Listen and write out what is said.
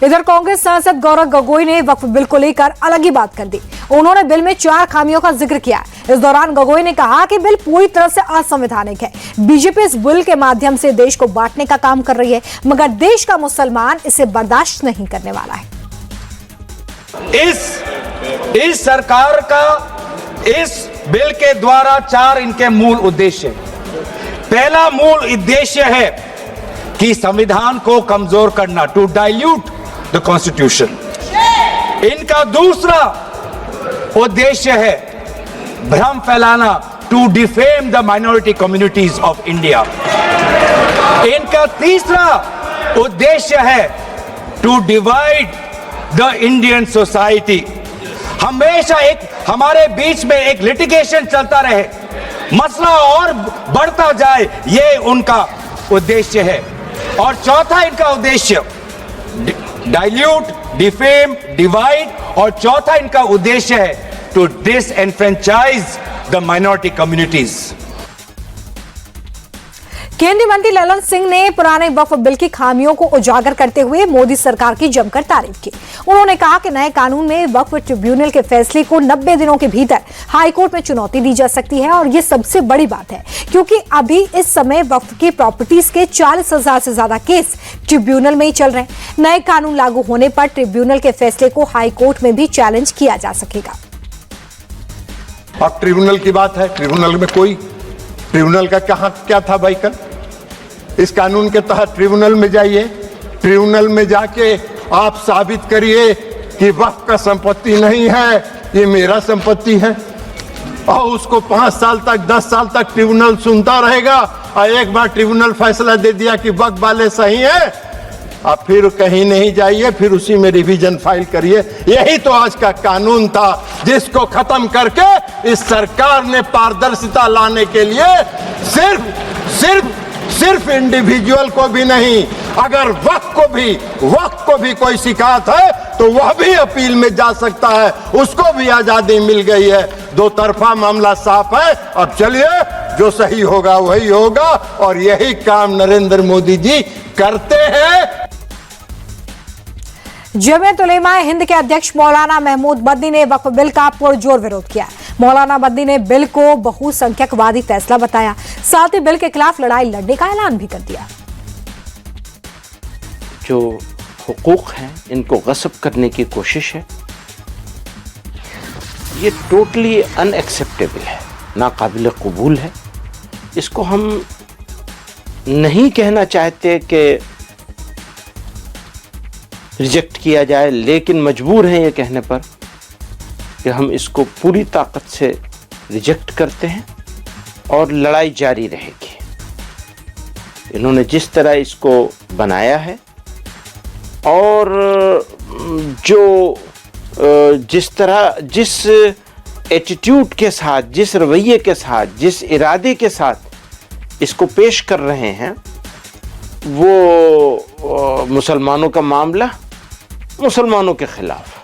इधर कांग्रेस सांसद गौरव गोगोई ने वक्फ बिल को लेकर अलग ही बात कर दी। उन्होंने बिल में 4 खामियों का जिक्र किया। इस दौरान गोगोई ने कहा कि बिल पूरी तरह से असंवैधानिक है। बीजेपी इस बिल के माध्यम से देश को बांटने का काम कर रही है, मगर देश का मुसलमान इसे बर्दाश्त नहीं करने वाला है। इस सरकार का इस बिल के द्वारा 4 इनके मूल उद्देश्य। पहला मूल उद्देश्य है कि संविधान को कमजोर करना, टू डाइल्यूट द कॉन्स्टिट्यूशन। इनका दूसरा उद्देश्य है भ्रम फैलाना, to defame the minority communities of India. इनका तीसरा उद्देश्य है to divide the Indian society. हमेशा हमारे बीच में एक लिटिगेशन चलता रहे, मसला और बढ़ता जाए, ये उनका उद्देश्य है। और चौथा इनका उद्देश्य डाइल्यूट, डिफेम, डिवाइड, और चौथा इनका उद्देश्य है to disenfranchise the minority communities. केंद्रीय मंत्री ललन सिंह ने पुराने वक्फ बिल की खामियों को उजागर करते हुए मोदी सरकार की जमकर तारीफ की। उन्होंने कहा कि नए कानून में वक्फ ट्रिब्यूनल के फैसले को 90 दिनों के भीतर हाईकोर्ट में चुनौती दी जा सकती है, और ये सबसे बड़ी बात है क्योंकि अभी इस समय वक्फ की प्रॉपर्टीज के 40,000 से ज्यादा केस ट्रिब्यूनल में ही चल रहे हैं। नए कानून लागू होने पर ट्रिब्यूनल के फैसले को हाईकोर्ट में भी चैलेंज किया जा सकेगा। अब ट्रिब्यूनल की बात है, ट्रिब्यूनल में कोई ट्रिब्यूनल का क्या था भाई? कल इस कानून के तहत ट्रिब्यूनल में जाइए, ट्रिब्यूनल में जाके आप साबित करिए कि वक्फ का संपत्ति नहीं है, ये मेरा संपत्ति है, और उसको 5 साल तक 10 साल तक ट्रिब्यूनल सुनता रहेगा। और एक बार ट्रिब्यूनल फैसला दे दिया कि वक्फ वाले सही है, आप फिर कहीं नहीं जाइए, फिर उसी में रिवीजन फाइल करिए। यही तो आज का कानून था, जिसको खत्म करके इस सरकार ने पारदर्शिता लाने के लिए सिर्फ इंडिविजुअल को भी नहीं, अगर वक्फ को भी कोई शिकायत है तो वह भी अपील में जा सकता है, उसको भी आजादी मिल गई है। 2 तरफा मामला साफ है। अब चलिए, जो सही होगा वही होगा, और यही काम नरेंद्र मोदी जी करते हैं। जमीयत उलेमा हिंद के अध्यक्ष मौलाना महमूद बद्दी ने वक्फ बिल का पुरजोर विरोध किया। मौलाना बद्दी ने बिल को बहुसंख्यकवादी फैसला बताया, साथ ही बिल के खिलाफ लड़ाई लड़ने का ऐलान भी कर दिया। जो हुकूक हैं इनको गस्ब करने की कोशिश है, ये टोटली अनएक्सेप्टेबल है, नाकाबिल कबूल है। इसको हम नहीं कहना चाहते कि रिजेक्ट किया जाए, लेकिन मजबूर हैं ये कहने पर कि हम इसको पूरी ताकत से रिजेक्ट करते हैं और लड़ाई जारी रहेगी। इन्होंने जिस तरह इसको बनाया है और जिस एटीट्यूड के साथ, जिस रवैये के साथ, जिस इरादे के साथ इसको पेश कर रहे हैं, वो मुसलमानों का मामला मुसलमानों के खिलाफ